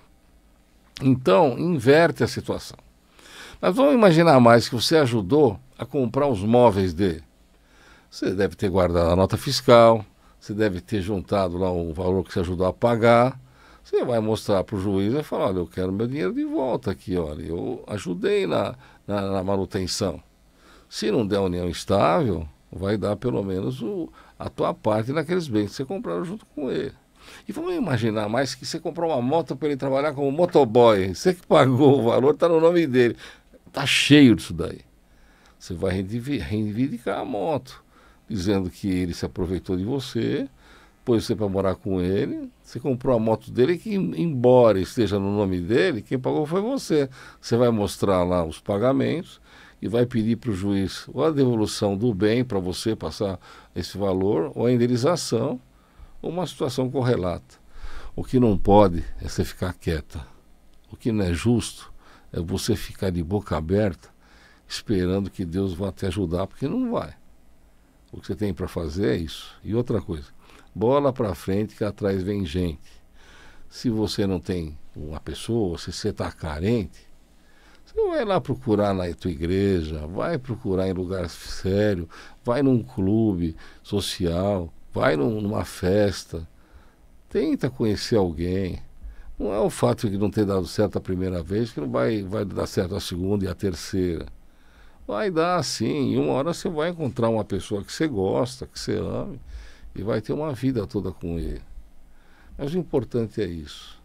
[SPEAKER 1] Então, inverte a situação. Mas vamos imaginar mais que você ajudou a comprar os móveis dele. Você deve ter guardado a nota fiscal, você deve ter juntado lá o valor que você ajudou a pagar. Você vai mostrar para o juiz e falar, olha, eu quero meu dinheiro de volta aqui, olha, eu ajudei na manutenção. Se não der união estável, vai dar pelo menos a tua parte naqueles bens que você compraram junto com ele. E vamos imaginar mais que você comprou uma moto para ele trabalhar como motoboy, você que pagou o valor, está no nome dele. Está cheio disso daí. Você vai reivindicar a moto, dizendo que ele se aproveitou de você, pôs você para morar com ele, você comprou a moto dele que, embora esteja no nome dele, quem pagou foi você. Você vai mostrar lá os pagamentos e vai pedir para o juiz ou a devolução do bem para você passar esse valor, ou a indenização, ou uma situação correlata. O que não pode é você ficar quieta. O que não é justo é você ficar de boca aberta esperando que Deus vá te ajudar, porque não vai. O que você tem para fazer é isso. E outra coisa, bola para frente que atrás vem gente. Se você não tem uma pessoa, se você está carente, você vai lá procurar na tua igreja, vai procurar em lugar sério, vai num clube social, vai numa festa, tenta conhecer alguém. Não é o fato de não ter dado certo a primeira vez que não vai dar certo a segunda e a terceira. Vai dar sim, e uma hora você vai encontrar uma pessoa que você gosta, que você ame, e vai ter uma vida toda com ele. Mas o importante é isso.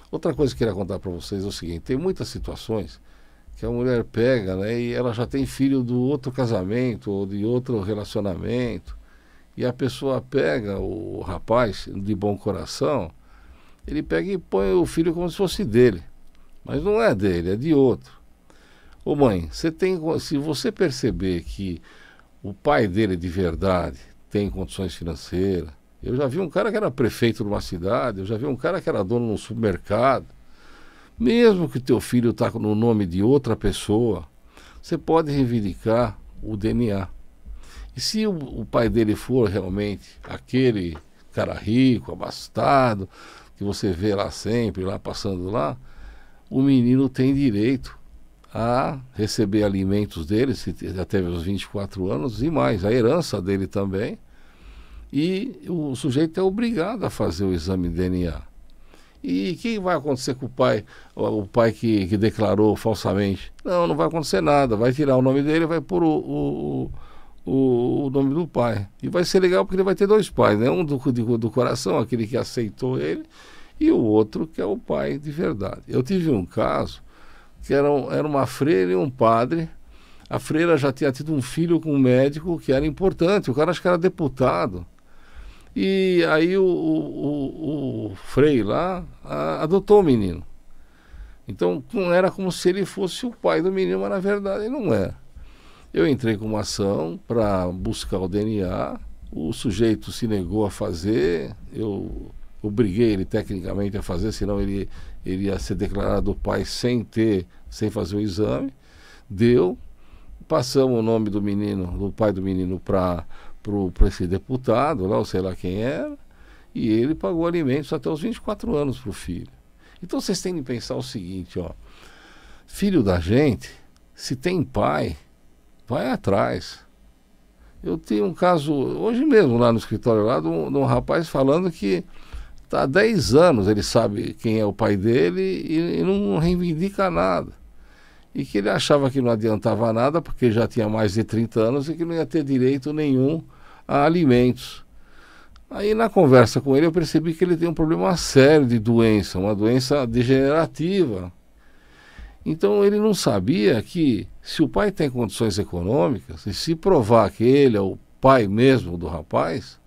[SPEAKER 1] Outra coisa que eu queria contar para vocês é o seguinte, tem muitas situações que a mulher pega, né, e ela já tem filho do outro casamento ou de outro relacionamento, e a pessoa pega o rapaz de bom coração, ele pega e põe o filho como se fosse dele, mas não é dele, é de outro. Ô mãe, se você perceber que o pai dele de verdade tem condições financeiras, eu já vi um cara que era prefeito de uma cidade, eu já vi um cara que era dono de um supermercado, mesmo que teu filho está no nome de outra pessoa, você pode reivindicar o DNA. E se o pai dele for realmente aquele cara rico, abastado, que você vê lá sempre, lá passando lá, o menino tem direito a receber alimentos dele, se até os 24 anos e mais, a herança dele também, e o sujeito é obrigado a fazer o exame de DNA. E o que vai acontecer com o pai que declarou falsamente? Não vai acontecer nada, vai tirar o nome dele e vai pôr o nome do pai. E vai ser legal porque ele vai ter 2 pais, né? Um do coração, aquele que aceitou ele, e o outro que é o pai de verdade. Eu tive um caso que era uma freira e um padre. A freira já tinha tido um filho com um médico que era importante, o cara acho que era deputado. E aí o Frei lá adotou o menino. Então não era como se ele fosse o pai do menino, mas na verdade ele não é. Eu entrei com uma ação para buscar o DNA, o sujeito se negou a fazer, eu obriguei ele tecnicamente a fazer, senão ele ia ser declarado pai sem fazer o exame. Deu, passamos o nome do menino, do pai do menino para esse deputado, lá, ou sei lá quem era, e ele pagou alimentos até os 24 anos para o filho. Então vocês têm que pensar o seguinte, ó, filho da gente, se tem pai, vai atrás. Eu tenho um caso, hoje mesmo lá no escritório, lá, de um rapaz falando que há 10 anos ele sabe quem é o pai dele e não reivindica nada. E que ele achava que não adiantava nada porque já tinha mais de 30 anos e que não ia ter direito nenhum a alimentos. Aí na conversa com ele eu percebi que ele tem um problema sério de doença, uma doença degenerativa. Então ele não sabia que se o pai tem condições econômicas, e se provar que ele é o pai mesmo do rapaz,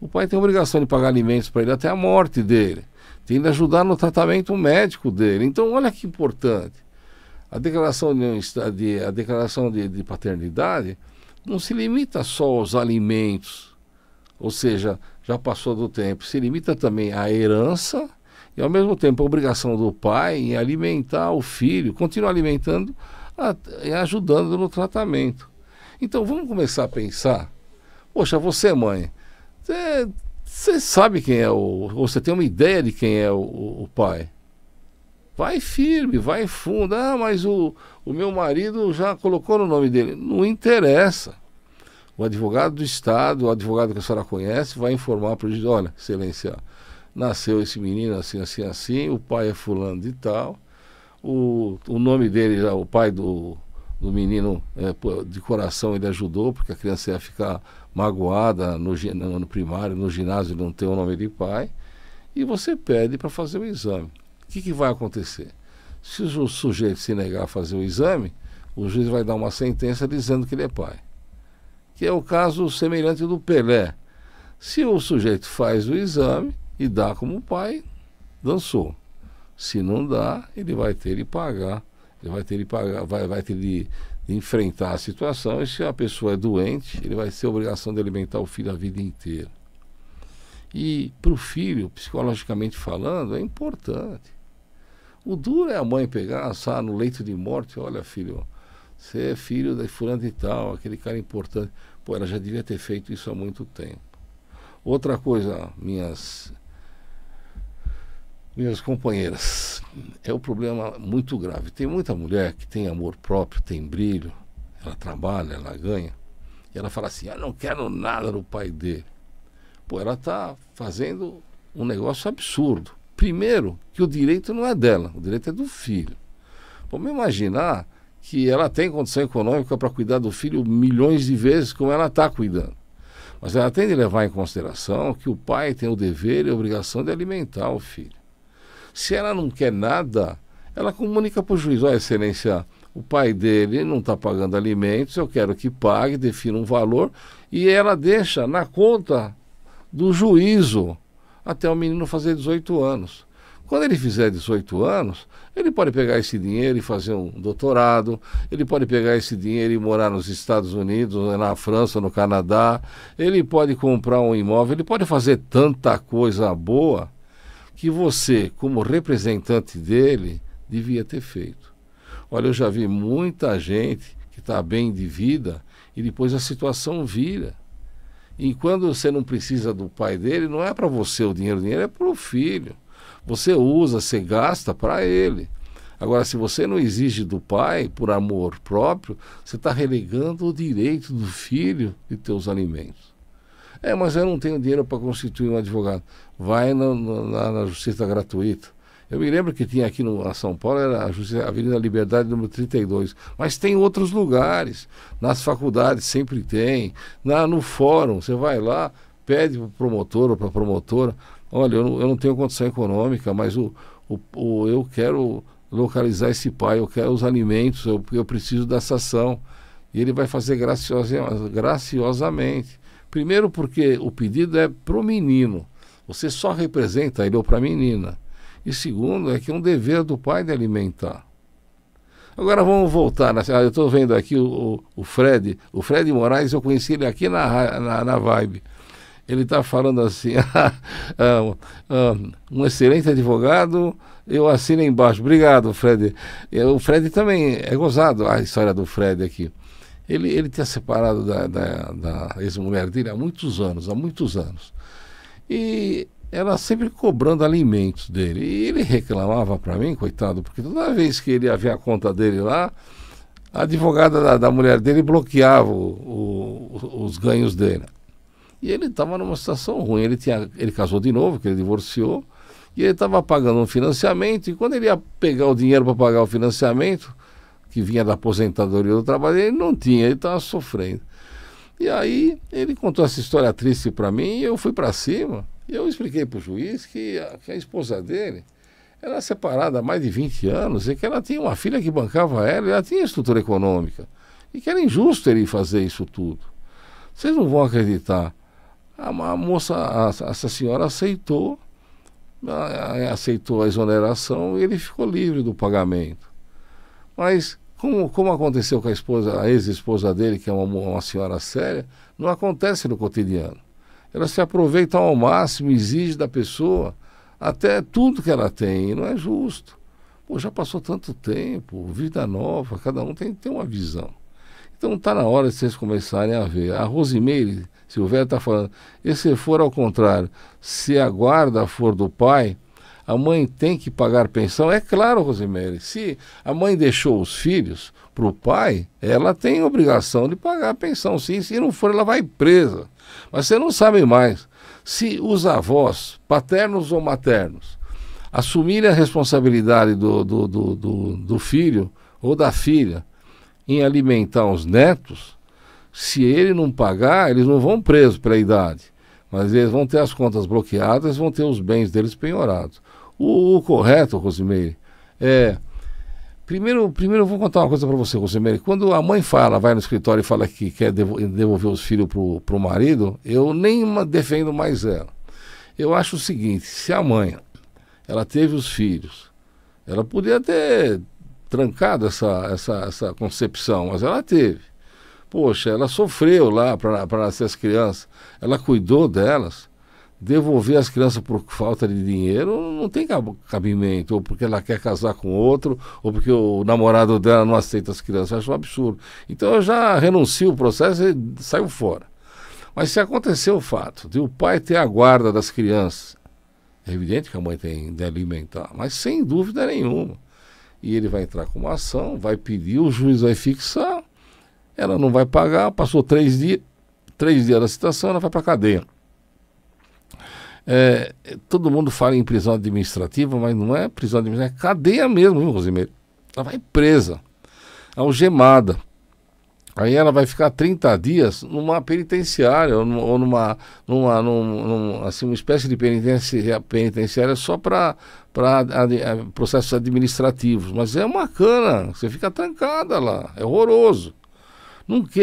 [SPEAKER 1] o pai tem a obrigação de pagar alimentos para ele até a morte dele, tem de ajudar no tratamento médico dele. Então olha que importante. A declaração de paternidade não se limita só aos alimentos, ou seja, já passou do tempo, se limita também à herança e ao mesmo tempo a obrigação do pai em alimentar o filho, continuar alimentando e ajudando no tratamento. Então vamos começar a pensar, poxa, você mãe, você sabe quem é ou você tem uma ideia de quem é o pai? Vai firme, vai fundo. Ah, mas o meu marido já colocou no nome dele. Não interessa. O advogado do Estado, o advogado que a senhora conhece, vai informar para o juiz, olha, excelência, nasceu esse menino assim, assim, assim, o pai é fulano de tal, o nome dele, o pai do menino, de coração ele ajudou, porque a criança ia ficar magoada no primário, no ginásio não ter o nome de pai, e você pede para fazer o exame. O que vai acontecer? Se o sujeito se negar a fazer o exame, o juiz vai dar uma sentença dizendo que ele é pai. Que é o caso semelhante do Pelé. Se o sujeito faz o exame e dá como pai, dançou. Se não dá, ele vai ter de pagar, vai ter de enfrentar a situação, e se a pessoa é doente, ele vai ter a obrigação de alimentar o filho a vida inteira. E para o filho, psicologicamente falando, é importante. O duro é a mãe pegar, assar no leito de morte, olha filho, você é filho da fulano e tal, aquele cara importante. Pô, ela já devia ter feito isso há muito tempo. Outra coisa, minhas companheiras, é um problema muito grave. Tem muita mulher que tem amor próprio, tem brilho, ela trabalha, ela ganha, e ela fala assim, eu não quero nada do pai dele. Pô, ela está fazendo um negócio absurdo. Primeiro, que o direito não é dela, o direito é do filho. Vamos imaginar que ela tem condição econômica para cuidar do filho milhões de vezes como ela está cuidando. Mas ela tem de levar em consideração que o pai tem o dever e a obrigação de alimentar o filho. Se ela não quer nada, ela comunica para o juiz, olha, excelência, o pai dele não está pagando alimentos, eu quero que pague, defina um valor, e ela deixa na conta do juízo até o menino fazer 18 anos. Quando ele fizer 18 anos, ele pode pegar esse dinheiro e fazer um doutorado, ele pode pegar esse dinheiro e morar nos Estados Unidos, na França, no Canadá, ele pode comprar um imóvel, ele pode fazer tanta coisa boa que você, como representante dele, devia ter feito. Olha, eu já vi muita gente que está bem de vida e depois a situação vira. E quando você não precisa do pai dele, não é para você o dinheiro é para o filho. Você usa, você gasta para ele. Agora, se você não exige do pai, por amor próprio, você está relegando o direito do filho de ter os alimentos. Mas eu não tenho dinheiro para constituir um advogado. Vai na justiça gratuita. Eu me lembro que tinha aqui na São Paulo, era a Avenida Liberdade, número 32. Mas tem outros lugares. Nas faculdades sempre tem. No fórum, você vai lá, pede para o promotor ou para a promotora, olha, eu não tenho condição econômica, mas eu quero localizar esse pai, eu quero os alimentos, eu preciso dessa ação. E ele vai fazer graciosamente. Primeiro porque o pedido é pro menino. Você só representa ele ou para a menina. E segundo, é que é um dever do pai de alimentar. Agora vamos voltar. Eu estou vendo aqui o Fred. O Fred Moraes, eu conheci ele aqui na Vibe. Ele está falando assim, um excelente advogado, eu assino embaixo. Obrigado, Fred. O Fred também, é gozado a história do Fred aqui. Ele tinha separado da ex-mulher dele há muitos anos. E ela sempre cobrando alimentos dele. E ele reclamava para mim, coitado, porque toda vez que ele ia ver a conta dele lá, a advogada da mulher dele bloqueava os ganhos dele. E ele estava numa situação ruim. Ele casou de novo, que ele divorciou, e ele estava pagando um financiamento, e quando ele ia pegar o dinheiro para pagar o financiamento, que vinha da aposentadoria do trabalho, ele não tinha, ele estava sofrendo. E aí ele contou essa história triste para mim, e eu fui para cima, e eu expliquei para o juiz que a esposa dele era separada há mais de 20 anos, e que ela tinha uma filha que bancava ela, e ela tinha estrutura econômica, e que era injusto ele fazer isso tudo. Vocês não vão acreditar. A moça, essa senhora aceitou a exoneração e ele ficou livre do pagamento. Mas, como aconteceu com a ex-esposa dele, que é uma senhora séria, não acontece no cotidiano. Ela se aproveita ao máximo, exige da pessoa até tudo que ela tem, e não é justo. Pô, já passou tanto tempo, vida nova, cada um tem que ter uma visão. Então está na hora de vocês começarem a ver. A Rosimeire Silvério está falando, e se for ao contrário, se a guarda for do pai, a mãe tem que pagar pensão? É claro, Rosimeire, se a mãe deixou os filhos para o pai, ela tem obrigação de pagar a pensão, sim. Se não for, ela vai presa. Mas você não sabe mais. Se os avós, paternos ou maternos, assumirem a responsabilidade do filho ou da filha em alimentar os netos, se ele não pagar, eles não vão presos pela idade, mas eles vão ter as contas bloqueadas, vão ter os bens deles penhorados. O correto, Rosimeire, primeiro eu vou contar uma coisa para você, Rosimeire. Quando a mãe vai no escritório e fala que quer devolver os filhos pro marido, eu nem defendo mais ela. Eu acho o seguinte, se a mãe, ela teve os filhos, ela podia ter trancado essa concepção, mas ela teve. Poxa, ela sofreu lá para nascer as crianças, ela cuidou delas, devolver as crianças por falta de dinheiro não tem cabimento, ou porque ela quer casar com outro, ou porque o namorado dela não aceita as crianças, eu acho um absurdo. Então eu já renuncio o processo e saio fora. Mas se acontecer o fato de o pai ter a guarda das crianças, é evidente que a mãe tem de alimentar, mas sem dúvida nenhuma. E ele vai entrar com uma ação, vai pedir, o juiz vai fixar, ela não vai pagar, passou 3 dias da citação, ela vai para a cadeia. Todo mundo fala em prisão administrativa, mas não é prisão administrativa, é cadeia mesmo, viu, Rosimeire? Ela vai presa, algemada. Aí ela vai ficar 30 dias numa penitenciária, ou numa assim, uma espécie de penitenciária só para processos administrativos. Mas é uma cana, você fica trancada lá, é horroroso.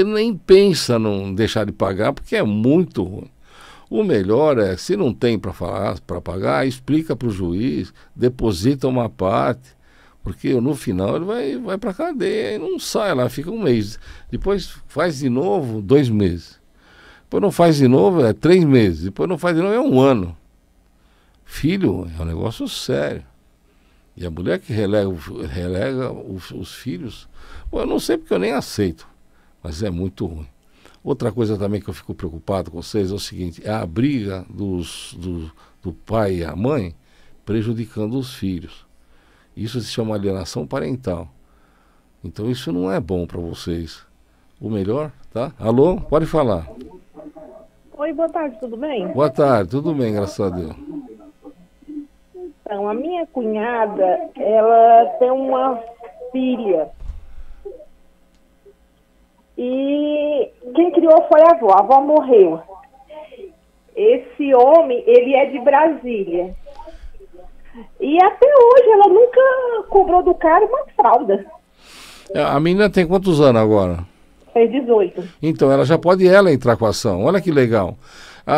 [SPEAKER 1] Nem pensa não deixar de pagar, porque é muito ruim. O melhor é, se não tem para pagar, explica para o juiz, deposita uma parte, porque no final ele vai para a cadeia e não sai lá, fica 1 mês. Depois faz de novo 2 meses. Depois não faz de novo, 3 meses. Depois não faz de novo, 1 ano. Filho é um negócio sério. E a mulher que relega os filhos, eu não sei porque eu nem aceito, mas é muito ruim. Outra coisa também que eu fico preocupado com vocês é o seguinte, é a briga do pai e a mãe prejudicando os filhos. Isso se chama alienação parental. Então isso não é bom para vocês. O melhor, tá? Alô? Pode falar.
[SPEAKER 4] Oi, boa tarde, tudo bem?
[SPEAKER 1] Boa tarde, tudo bem, graças a Deus.
[SPEAKER 4] Então, a minha cunhada, ela tem uma filha. E quem criou foi a avó morreu. Esse homem, ele é de Brasília. E até hoje ela nunca cobrou do cara uma fralda.
[SPEAKER 1] A menina tem quantos anos agora?
[SPEAKER 4] Fez 18.
[SPEAKER 1] Então, ela já pode entrar com a ação. Olha que legal.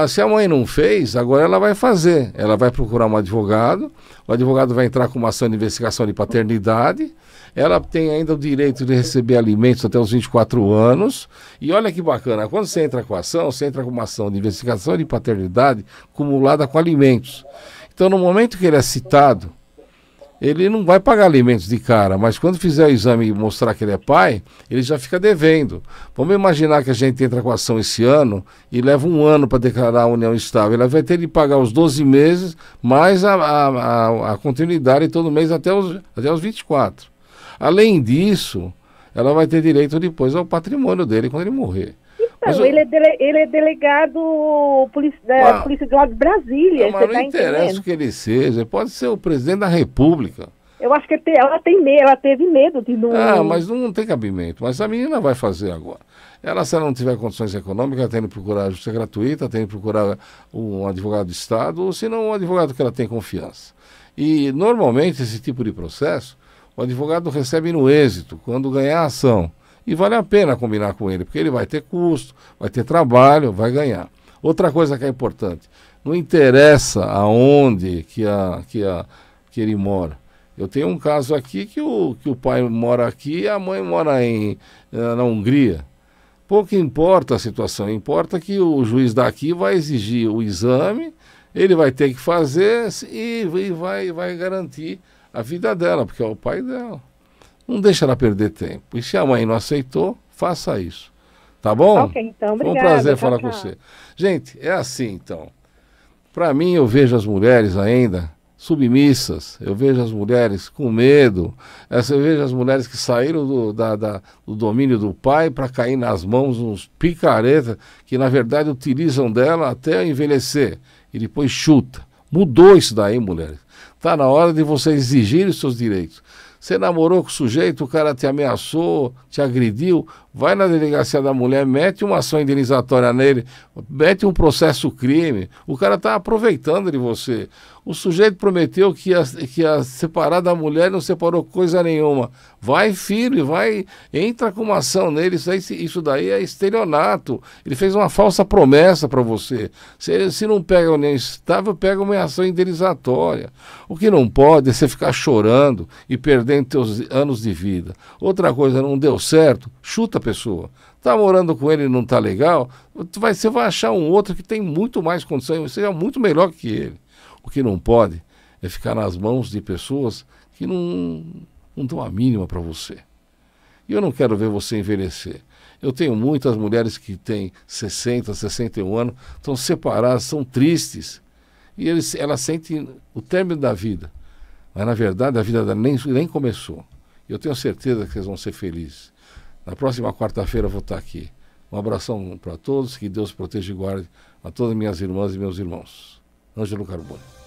[SPEAKER 1] Se a mãe não fez, agora ela vai fazer. Ela vai procurar um advogado, o advogado vai entrar com uma ação de investigação de paternidade, ela tem ainda o direito de receber alimentos até os 24 anos, e olha que bacana, quando você entra com a ação, você entra com uma ação de investigação de paternidade acumulada com alimentos. Então, no momento que ele é citado, ele não vai pagar alimentos de cara, mas quando fizer o exame e mostrar que ele é pai, ele já fica devendo. Vamos imaginar que a gente entra com a ação esse ano e leva um ano para declarar a união estável. Ela vai ter de pagar os 12 meses, mais a continuidade todo mês até os 24. Além disso, ela vai ter direito depois ao patrimônio dele quando ele morrer.
[SPEAKER 4] Então, ele é delegado da Polícia de Brasília.
[SPEAKER 1] Mas não interessa o que ele seja, pode ser o presidente da República.
[SPEAKER 4] Eu acho que ela teve medo de não...
[SPEAKER 1] mas não tem cabimento. Mas a menina vai fazer agora. Ela, se ela não tiver condições econômicas, ela tem que procurar a justiça gratuita, tem que procurar um advogado de Estado, ou se não, um advogado que ela tem confiança. E, normalmente, esse tipo de processo, o advogado recebe no êxito, quando ganhar a ação. E vale a pena combinar com ele, porque ele vai ter custo, vai ter trabalho, vai ganhar. Outra coisa que é importante, não interessa aonde que ele mora. Eu tenho um caso aqui que o pai mora aqui e a mãe mora na Hungria. Pouco importa a situação, importa que o juiz daqui vai exigir o exame, ele vai ter que fazer e vai garantir a vida dela, porque é o pai dela. Não deixa ela perder tempo. E se a mãe não aceitou, faça isso. Tá bom?
[SPEAKER 4] Ok, então, obrigada.
[SPEAKER 1] Foi um prazer falar com você. Gente, é assim, então. Para mim, eu vejo as mulheres ainda submissas. Eu vejo as mulheres com medo. Eu vejo as mulheres que saíram do domínio do pai para cair nas mãos uns picaretas que, na verdade, utilizam dela até envelhecer. E depois chuta. Mudou isso daí, mulheres. Está na hora de você exigir os seus direitos. Você namorou com o sujeito, o cara te ameaçou, te agrediu, vai na delegacia da mulher, mete uma ação indenizatória nele, mete um processo crime, o cara está aproveitando de você. O sujeito prometeu que ia separar da mulher e não separou coisa nenhuma. Vai firme, entra com uma ação nele, isso daí é estelionato. Ele fez uma falsa promessa para você. Se não pega a união estável, pega uma ação indenizatória. O que não pode é você ficar chorando e perdendo teus anos de vida. Outra coisa, não deu certo, chuta a pessoa. Está morando com ele e não está legal, você vai achar um outro que tem muito mais condições, seja muito melhor que ele. O que não pode é ficar nas mãos de pessoas que não dão a mínima para você. E eu não quero ver você envelhecer. Eu tenho muitas mulheres que têm 60, 61 anos, estão separadas, são tristes. E elas sentem o término da vida. Mas, na verdade, a vida dela nem começou. Eu tenho certeza que eles vão ser felizes. Na próxima quarta-feira eu vou estar aqui. Um abração para todos, que Deus proteja e guarde a todas minhas irmãs e meus irmãos. Ângelo Carbone.